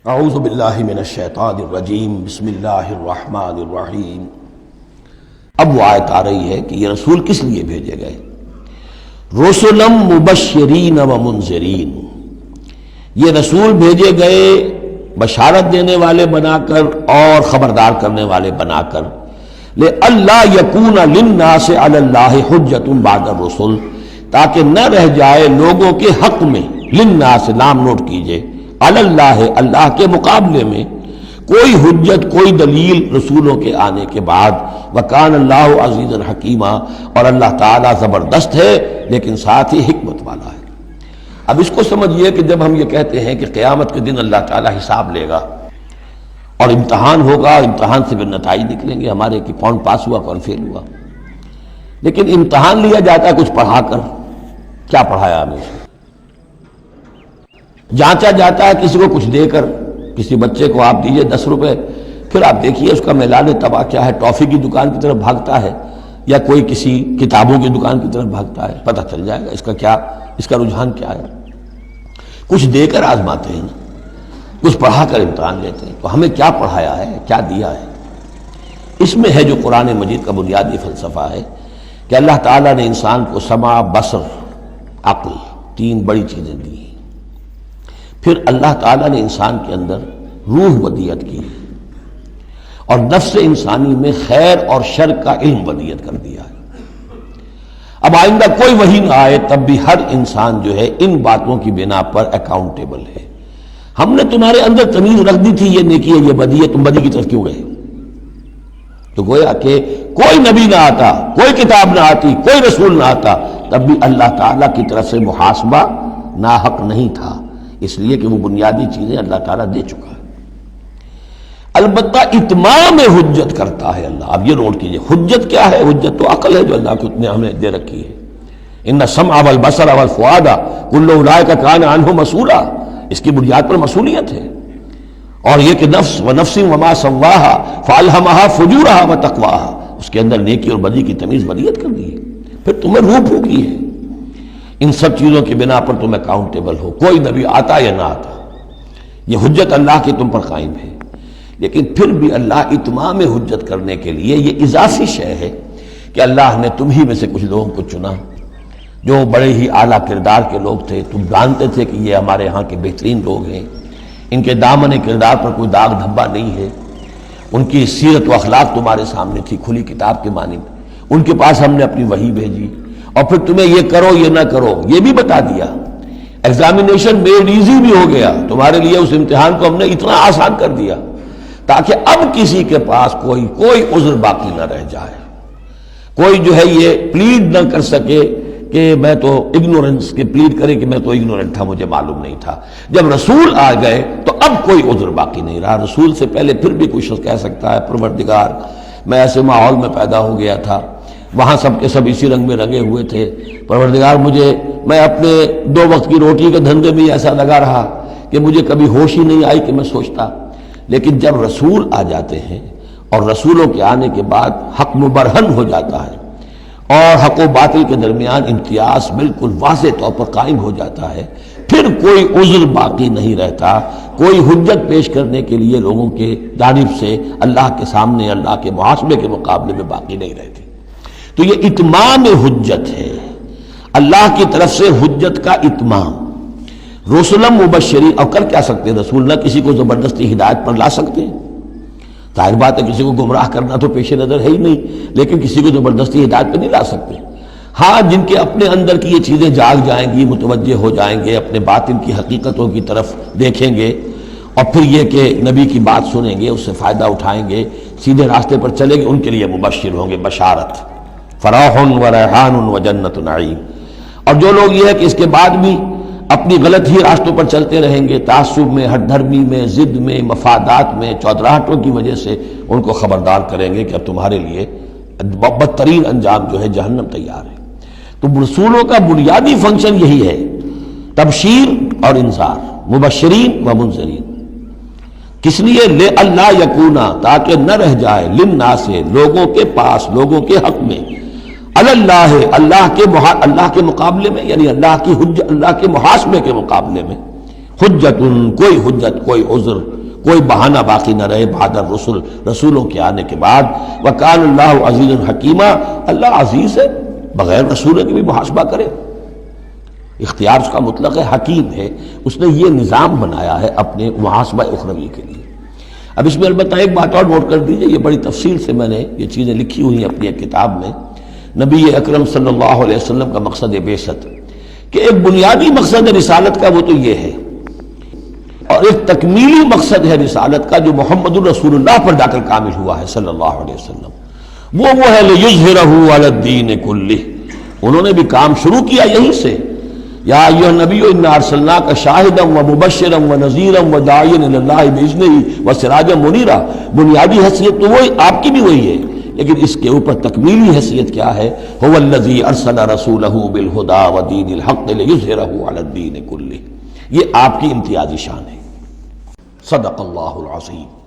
اعوذ باللہ من الشیطان الرجیم بسم اللہ الرحمن الرحیم۔ اب وہ آیت آ رہی ہے کہ یہ رسول کس لیے بھیجے گئے؟ رسلا مبشرین و منذرین، یہ رسول بھیجے گئے بشارت دینے والے بنا کر اور خبردار کرنے والے بنا کر، لئلا یکون للناس علی اللہ حجۃ بعد الرسل، تاکہ نہ رہ جائے لوگوں کے حق میں، للناس لام نوٹ کیجئے، علی اللہ اللہ کے مقابلے میں کوئی حجت کوئی دلیل رسولوں کے آنے کے بعد، وکان اللہ عزیزا حکیما، اور اللہ تعالیٰ زبردست ہے لیکن ساتھ ہی حکمت والا ہے۔ اب اس کو سمجھیے کہ جب ہم یہ کہتے ہیں کہ قیامت کے دن اللہ تعالیٰ حساب لے گا اور امتحان ہوگا، امتحان سے پھر نتائج نکلیں گے ہمارے کہ کون پاس ہوا کون فیل ہوا، لیکن امتحان لیا جاتا ہے کچھ پڑھا کر، کیا پڑھایا ہمیں؟ جانچا جاتا ہے کسی کو کچھ دے کر، کسی بچے کو آپ دیجئے 10 روپے، پھر آپ دیکھیے اس کا میلان تباہ کیا ہے، ٹافی کی دکان کی طرف بھاگتا ہے یا کوئی کسی کتابوں کی دکان کی طرف بھاگتا ہے، پتہ چل جائے گا اس کا کیا، اس کا رجحان کیا ہے۔ کچھ دے کر آزماتے ہیں، کچھ پڑھا کر امتحان لیتے ہیں، تو ہمیں کیا پڑھایا ہے، کیا دیا ہے؟ اس میں ہے جو قرآن مجید کا بنیادی فلسفہ ہے کہ اللہ تعالیٰ نے انسان کو سمع، بصر، عقل، 3 بڑی چیزیں دی، پھر اللہ تعالیٰ نے انسان کے اندر روح ودیت کی اور نفس انسانی میں خیر اور شر کا علم ودیت کر دیا ہے۔ اب آئندہ کوئی وحی نہ آئے تب بھی ہر انسان جو ہے ان باتوں کی بنا پر اکاؤنٹیبل ہے۔ ہم نے تمہارے اندر تمیز رکھ دی تھی، یہ نیکی ہے یہ بدی ہے، تم بدی کی طرف کیوں گئے؟ تو گویا کہ کوئی نبی نہ آتا، کوئی کتاب نہ آتی، کوئی رسول نہ آتا، تب بھی اللہ تعالیٰ کی طرف سے محاسبہ ناحق نہیں تھا، اس لیے کہ وہ بنیادی چیزیں اللہ تعالیٰ دے چکا ہے۔ البتہ اتمام حجت کرتا ہے اللہ۔ اب یہ نوٹ کیجئے، حجت کیا ہے؟ حجت تو عقل ہے جو اللہ کو نے ہمیں دے رکھی ہے۔ ان السمع والبصر والفؤاد کل اولئک کان عنہ مسئولا، اس کی بنیاد پر مسئولیت ہے۔ اور یہ کہ نفس ونفس وما سواها فالہمها فجورها وتقواها، اس کے اندر نیکی اور بدی کی تمیز بدیت کر دی ہے، پھر تمہیں روح پھونکی ہے۔ ان سب چیزوں کی بنا پر تم اکاؤنٹیبل ہو، کوئی نبی آتا یا نہ آتا، یہ حجت اللہ کی تم پر قائم ہے۔ لیکن پھر بھی اللہ اتمام حجت کرنے کے لیے یہ اضافی شے ہے کہ اللہ نے تم ہی میں سے کچھ لوگوں کو چنا جو بڑے ہی اعلیٰ کردار کے لوگ تھے، تم جانتے تھے کہ یہ ہمارے ہاں کے بہترین لوگ ہیں، ان کے دامن کردار پر کوئی داغ دھبا نہیں ہے، ان کی سیرت و اخلاق تمہارے سامنے تھی کھلی کتاب کے مانند، ان کے پاس ہم نے اپنی وحی بھیجی، اور پھر تمہیں یہ کرو یہ نہ کرو یہ بھی بتا دیا۔ ایگزامینیشن میڈ ایزی بھی ہو گیا تمہارے لیے، اس امتحان کو ہم نے اتنا آسان کر دیا تاکہ اب کسی کے پاس کوئی عذر باقی نہ رہ جائے، کوئی جو ہے یہ پلیڈ نہ کر سکے کہ میں تو اگنورنس کے پلیڈ کرے کہ میں تو اگنورنٹ تھا، مجھے معلوم نہیں تھا۔ جب رسول آ گئے تو اب کوئی عذر باقی نہیں رہا۔ رسول سے پہلے پھر بھی کوئی شخص کہہ سکتا ہے پروردگار میں ایسے ماحول میں پیدا ہو گیا تھا، وہاں سب کے سب اسی رنگ میں رنگے ہوئے تھے، پروردگار میں اپنے 2 وقت کی روٹی کے دھندے میں ایسا لگا رہا کہ مجھے کبھی ہوش ہی نہیں آئی کہ میں سوچتا۔ لیکن جب رسول آ جاتے ہیں اور رسولوں کے آنے کے بعد حق مبرہن ہو جاتا ہے اور حق و باطل کے درمیان امتیاز بالکل واضح طور پر قائم ہو جاتا ہے، پھر کوئی عذر باقی نہیں رہتا، کوئی حجت پیش کرنے کے لیے لوگوں کے جانب سے اللہ کے سامنے اللہ کے محاسبے کے مقابلے میں باقی نہیں رہتی۔ تو یہ اتمام حجت ہے، اللہ کی طرف سے حجت کا اتمام۔ رسلا مبشرین، اور کر کیا سکتے ہیں رسول؟ نہ کسی کو زبردستی ہدایت پر لا سکتے ہیں، ظاہر بات ہے کسی کو گمراہ کرنا تو پیش نظر ہے ہی نہیں، لیکن کسی کو زبردستی ہدایت پر نہیں لا سکتے۔ ہاں جن کے اپنے اندر کی یہ چیزیں جاگ جائیں گی، متوجہ ہو جائیں گے، اپنے باطن کی حقیقتوں کی طرف دیکھیں گے، اور پھر یہ کہ نبی کی بات سنیں گے، اس سے فائدہ اٹھائیں گے، سیدھے راستے پر چلیں گے، ان کے لیے مبشر ہوں گے، بشارت، فراح و ریحان و جنت نعیم۔ اور جو لوگ یہ ہے کہ اس کے بعد بھی اپنی غلط ہی راستوں پر چلتے رہیں گے، تعصب میں، ہٹ دھرمی میں، ضد میں، مفادات میں، چودراہٹوں کی وجہ سے، ان کو خبردار کریں گے کہ اب تمہارے لیے بدترین انجام جو ہے جہنم تیار ہے۔ تو رسولوں کا بنیادی فنکشن یہی ہے، تبشیر اور انذار، مبشرین و منذرین۔ کس لیے؟ لے اللہ یکونا، تاکہ نہ رہ جائے، للناس لوگوں کے پاس، لوگوں کے حق میں، اللہ اللہ کے مقابلے میں، یعنی اللہ کی حجت، اللہ کے محاسبے کے مقابلے میں، حجت، کوئی حجت، کوئی عذر، کوئی بہانہ باقی نہ رہے بعد الرسل، رسولوں کے آنے کے بعد۔ وکان اللہ عزیز حکیمہ، اللہ عزیز ہے، بغیر رسولوں کے بھی محاسبہ کرے، اختیار اس کا مطلق ہے، حکیم ہے، اس نے یہ نظام بنایا ہے اپنے محاسبہ اخروی کے لیے۔ اب اس میں البتہ ایک بات اور نوٹ کر دیجئے، یہ بڑی تفصیل سے میں نے یہ چیزیں لکھی ہوئی ہیں اپنی ایک کتاب میں، نبی اکرم صلی اللہ علیہ وسلم کا مقصد بعثت، کہ ایک بنیادی مقصد رسالت کا وہ تو یہ ہے، اور ایک تکمیلی مقصد ہے رسالت کا جو محمد الرسول اللہ پر جا کر کامل ہوا ہے صلی اللہ علیہ وسلم، وہ ہے لِیُظْہِرَهُ عَلَى الدِّینِ كُلِّهِ۔ انہوں نے بھی کام شروع کیا یہیں سے، یا ایھا النبی انا ارسلناک شاہدا ومبشرا ونذیرا وداعیا الی اللہ باذنہ وسراجا منیرا۔ بنیادی حیثیت تو وہی آپ کی بھی وہی ہے، لیکن اس کے اوپر تکمیلی حیثیت کیا ہے؟ هو الذی ارسل رسولہ بالہدی ودین الحق لیظہرہ علی الدین کلہ۔ یہ آپ کی امتیازی شان ہے۔ صدق اللہ العظیم۔